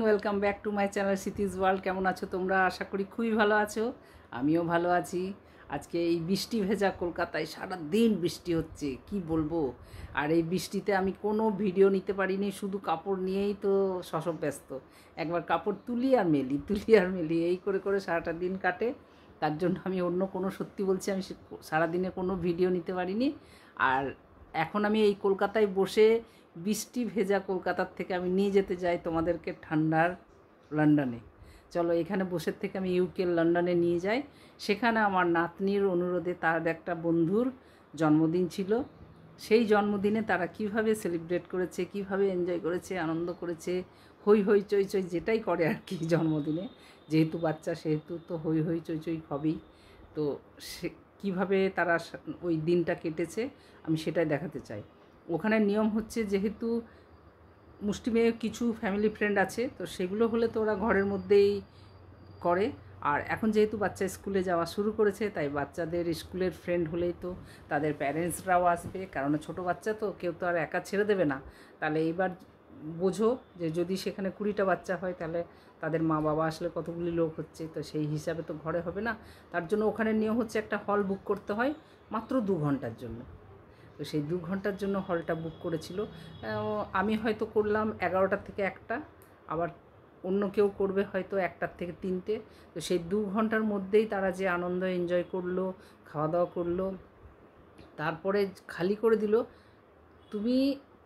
Welcome back to my channel সিটিজ world. কেমন আছো তোমরা? আশা করি খুবই ভালো আছো, আমিও ভালো আছি। আজকে এই বৃষ্টি ভেজা কলকাতায় সারা দিন বৃষ্টি হচ্ছে, কি বলবো। আর এই বৃষ্টিতে আমি কোনো ভিডিও নিতে পারিনি, শুধু কাপড় নিয়েই তো শশব ব্যস্ত। একবার কাপড় তুলি আর মেলি এই করে করে সারাটা দিন কাটে। তার জন্য আমি অন্য কোনো, সত্যি বলছি, আমি সারাদিনে কোনো ভিডিও নিতে পারিনি। আর এখন আমি এই কলকাতায় বসে বৃষ্টি ভেজা কলকাতার থেকে আমি নিয়ে যেতে যাই তোমাদেরকে ঠান্ডার লন্ডনে। চলো, এখানে বসে থেকে আমি ইউকের লন্ডনে নিয়ে যাই। সেখানে আমার নাতনির অনুরোধে, তার একটা বন্ধুর জন্মদিন ছিল। সেই জন্মদিনে তারা কিভাবে সেলিব্রেট করেছে, কিভাবে এনজয় করেছে, আনন্দ করেছে, হই হই চই চই যেটাই করে আর কি জন্মদিনে। যেহেতু বাচ্চা সেহেতু তো হই হই চই চই হবেই। তো সে কীভাবে তারা ওই দিনটা কেটেছে আমি সেটাই দেখাতে চাই। ওখানে নিয়ম হচ্ছে, যেহেতু মুষ্টিমেয় কিছু ফ্যামিলি ফ্রেন্ড আছে, তো সেগুলো হলে তো ওরা ঘরের মধ্যেই করে। আর এখন যেহেতু বাচ্চা স্কুলে যাওয়া শুরু করেছে, তাই বাচ্চাদের স্কুলের ফ্রেন্ড হলেই তো তাদের প্যারেন্টসরাও আসবে, কারণ ছোটো বাচ্চা তো কেউ তো আর একা ছেড়ে দেবে না। তাহলে এইবার বোঝো যে যদি সেখানে 20টা বাচ্চা হয়, তাহলে তাদের মা বাবা আসলে কতগুলি লোক হচ্ছে, তো সেই হিসাবে তো ঘরে হবে না। তার জন্য ওখানে নিয়ম হচ্ছে একটা হল বুক করতে হয় মাত্র 2 ঘন্টার জন্য। তো সেই 2 ঘন্টার জন্য হলটা বুক করেছিল। আমি হয়তো করলাম 11টা থেকে 1টা, আবার অন্য কেউ করবে হয়তো 1টার থেকে 3টে। তো সেই 2 ঘন্টার মধ্যেই তারা যে আনন্দ এনজয় করলো, খাওয়া দাওয়া করলো, তারপরে খালি করে দিল। তুমি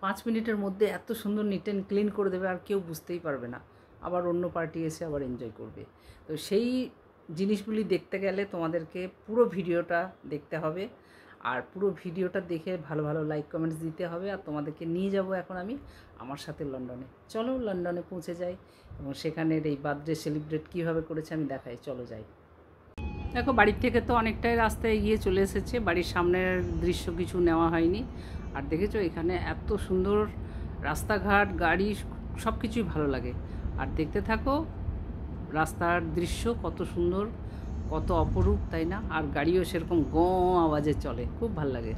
5 মিনিটের মধ্যে এত সুন্দর নিট অ্যান্ড ক্লিন করে দেবে, আর কেউ বুঝতেই পারবে না। আবার অন্য পার্টি এসে আবার এনজয় করবে। তো সেই জিনিসগুলি দেখতে গেলে তোমাদেরকে পুরো ভিডিওটা দেখতে হবে। আর পুরো ভিডিওটা দেখে ভালো ভালো লাইক কমেন্টস দিতে হবে। আর তোমাদেরকে নিয়ে যাব এখন আমি আমার সাথে লন্ডনে। চলো লন্ডনে পৌঁছে যাই এবং সেখানের এই বার্থডে সেলিব্রেট কীভাবে করেছে আমি দেখাই। চলো যাই। দেখো, বাড়ির থেকে তো অনেকটাই রাস্তায় এগিয়ে চলে এসেছে, বাড়ির সামনের দৃশ্য কিছু নেওয়া হয়নি। আর দেখেছো এখানে এত সুন্দর রাস্তাঘাট, গাড়ি, সব কিছুই ভালো লাগে। আর দেখতে থাকো রাস্তার দৃশ্য, কত সুন্দর, কত অপরূপ, তাই না? আর গাড়িও সেরকম গ আওয়াজে চলে, খুব ভাল লাগে।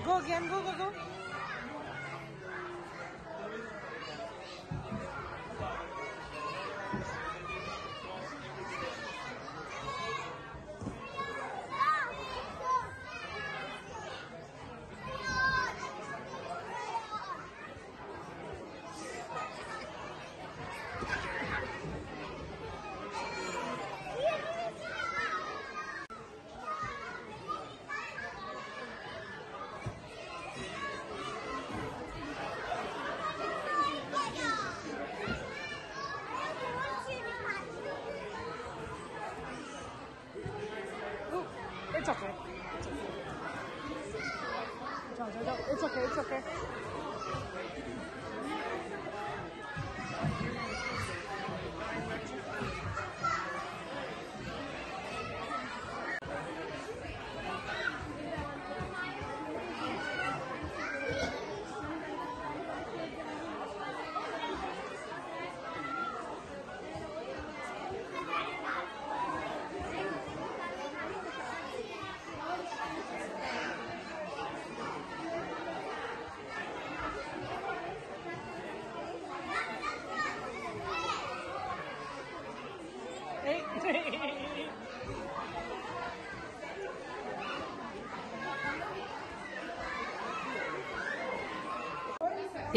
Go again, go. It's okay. It's okay.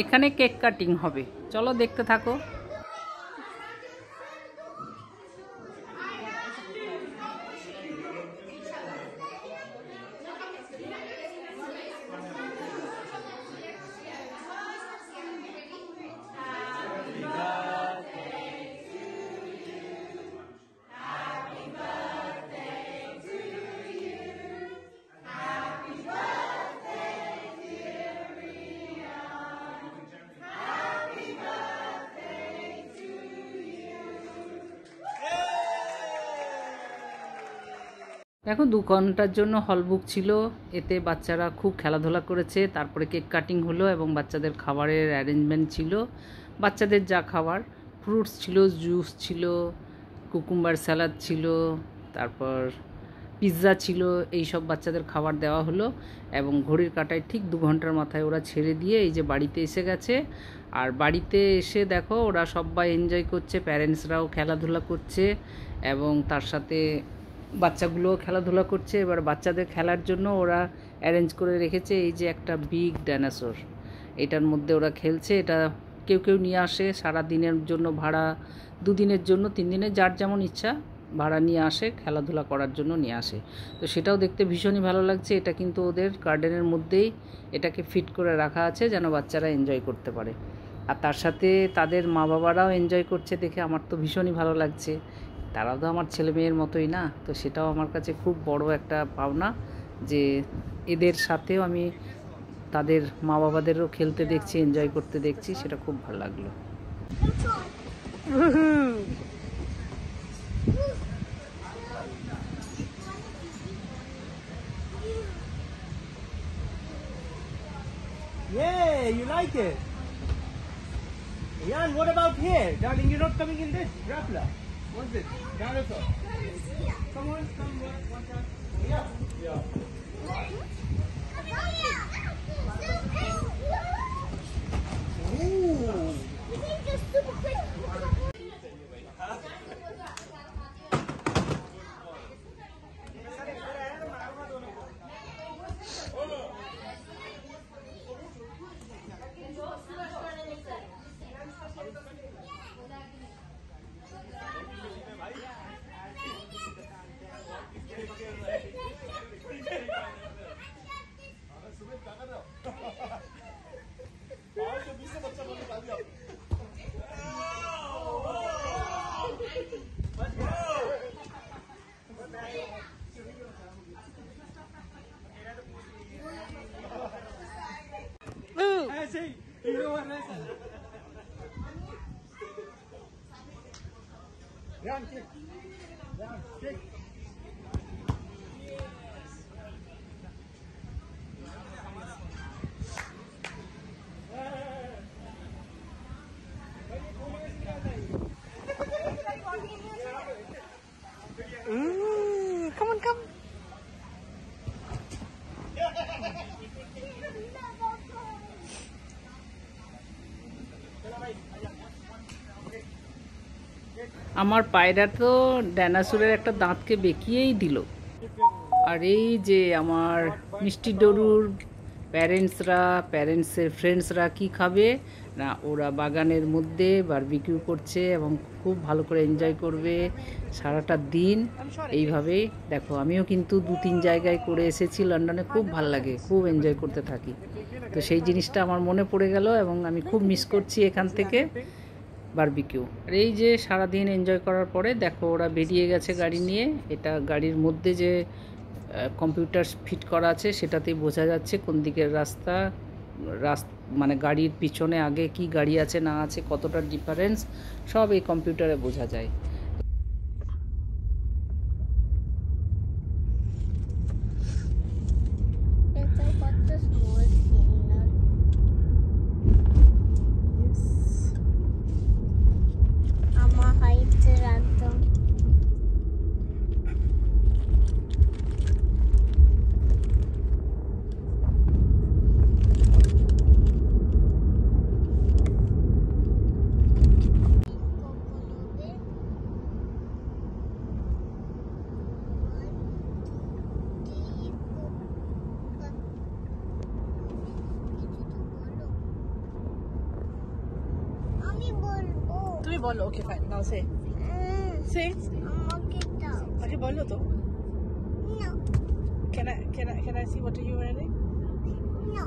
এখানে কেক কাটিং হবে, চলো দেখতে থাকো। দেখো 2 ঘন্টার জন্য হল বুক ছিল, এতে বাচ্চারা খুব খেলাধুলা করেছে, তারপরে কেক কাটিং হলো এবং বাচ্চাদের খাবারের অ্যারেঞ্জমেন্ট ছিল। বাচ্চাদের যা খাবার, ফ্রুটস ছিল, জুস ছিল, কুকুম্বার স্যালাড ছিল, তারপর পিৎজা ছিল, এই সব বাচ্চাদের খাবার দেওয়া হলো এবং ঘড়ির কাঁটায় ঠিক 2 ঘন্টার মাথায় ওরা ছেড়ে দিয়ে এই যে বাড়িতে এসে গেছে। আর বাড়িতে এসে দেখো ওরা সবাই এনজয় করছে, প্যারেন্টসরাও খেলাধুলা করছে এবং তার সাথে বাচ্চাগুলোও খেলাধুলা করছে। এবার বাচ্চাদের খেলার জন্য ওরা অ্যারেঞ্জ করে রেখেছে এই যে একটা বিগ ডাইনোসর, এটার মধ্যে ওরা খেলছে। এটা কেউ কেউ নিয়ে আসে সারা দিনের জন্য ভাড়া, 2 দিনের জন্য, 3 দিনের, যার যেমন ইচ্ছা ভাড়া নিয়ে আসে, খেলাধুলা করার জন্য নিয়ে আসে। তো সেটাও দেখতে ভীষণই ভালো লাগছে। এটা কিন্তু ওদের গার্ডেনের মধ্যেই এটাকে ফিট করে রাখা আছে যেন বাচ্চারা এনজয় করতে পারে। আর তার সাথে তাদের মা বাবারাও এনজয় করছে দেখে আমার তো ভীষণই ভালো লাগছে। তারাও তো আমার ছেলে মেয়ের মতোই না, তো সেটাও আমার কাছে খুব বড় একটা পাওনা যে এদের সাথেও আমি তাদের মা বাবাদেরও খেলতে দেখছি, এনজয় করতে দেখছি, সেটা খুব ভালো লাগলো। Yeah, you like it. Yan, what about here? Darling, you're not coming in this. Grappler. What's this? Dinosaur. Come on, come on. Watch out. Yeah. Yeah. Ooh. Hey, you know what I said? Run, kick. Run, kick. Come on, come. আমার পায়রা তো ডাইনোসরের একটা দাঁতকে বেঁকিয়েই দিল। আর এই যে আমার মিষ্টি ডরুর প্যারেন্টসের ফ্রেন্ডসরা কি খাবে না, ওরা বাগানের মধ্যে বারবিকিউ করছে এবং খুব ভালো করে এনজয় করবে সারাটা দিন। এইভাবেই দেখো, আমিও কিন্তু 2-3 জায়গায় করে এসেছি লন্ডনে, খুব ভালো লাগে, খুব এনজয় করতে থাকি। তো সেই জিনিসটা আমার মনে পড়ে গেল এবং আমি খুব মিস করছি এখান থেকে বারবিকিউ। আর এই যে সারাদিন এনজয় করার পরে দেখো ওরা বেরিয়ে গেছে গাড়ি নিয়ে। এটা গাড়ির মধ্যে যে কম্পিউটার ফিট করা আছে সেটাতেই বোঝা যাচ্ছে কোন দিকের রাস্তা, মানে গাড়ির পিছনে আগে কি গাড়ি আছে না আছে, কতটা ডিফারেন্স, সব এই কম্পিউটারে বোঝা যায়। তুমি বলো, okay fine, now say. Say. Okay, বলো তো. No. Can I see what are you wearing? No.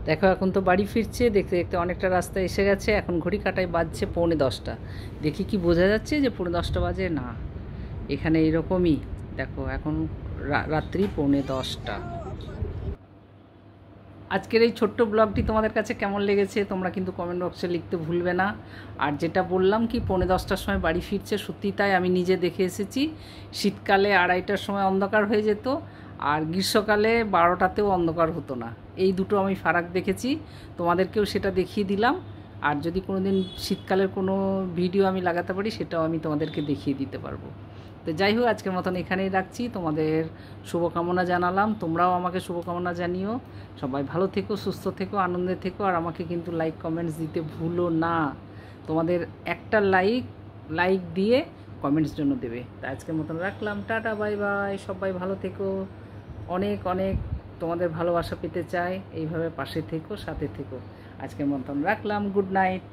দেখো এখন তো বাড়ি ফিরছে, দেখতে দেখতে অনেকটা রাস্তা এসে গেছে। এখন ঘড়ি কাটায় বাজছে 9:45। দেখি কি বোঝা যাচ্ছে যে 9:10 বাজে না, এখানে এইরকমই। দেখো এখন রাত্রি 9:45। আজকের এই ছোট্ট ব্লগটি তোমাদের কাছে কেমন লেগেছে তোমরা কিন্তু কমেন্ট বক্সে লিখতে ভুলবে না। আর যেটা বললাম কি 9:45টার সময় বাড়ি ফিরছে, সত্যি তাই, আমি নিজে দেখে এসেছি। শীতকালে 2:30টার সময় অন্ধকার হয়ে যেত, আর গ্রীষ্মকালে 12টাতেও অন্ধকার হতো না। এই দুটো আমি ফারাক দেখেছি, তোমাদেরকেও সেটা দেখিয়ে দিলাম। আর যদি কোনো দিন শীতকালের কোনো ভিডিও আমি লাগাতে পারি সেটাও আমি তোমাদেরকে দেখিয়ে দিতে পারবো। তো যাই হোক, আজকের মতন এখানেই রাখছি। তোমাদের শুভকামনা জানালাম, তোমরাও আমাকে শুভকামনা জানিও। সবাই ভালো থেকো, সুস্থ থেকো, আনন্দে থেকো। আর আমাকে কিন্তু লাইক কমেন্টস দিতে ভুলো না। তোমাদের একটা লাইক দিয়ে কমেন্টস জন্য দেবে। তা আজকের মতন রাখলাম, টাটা, বাই বাই। সবাই ভালো থেকো, অনেক অনেক তোমাদের ভালোবাসা পেতে চাই। এইভাবে পাশে থেকো, সাথে থেকো। আজকের মতন রাখলাম, গুড নাইট।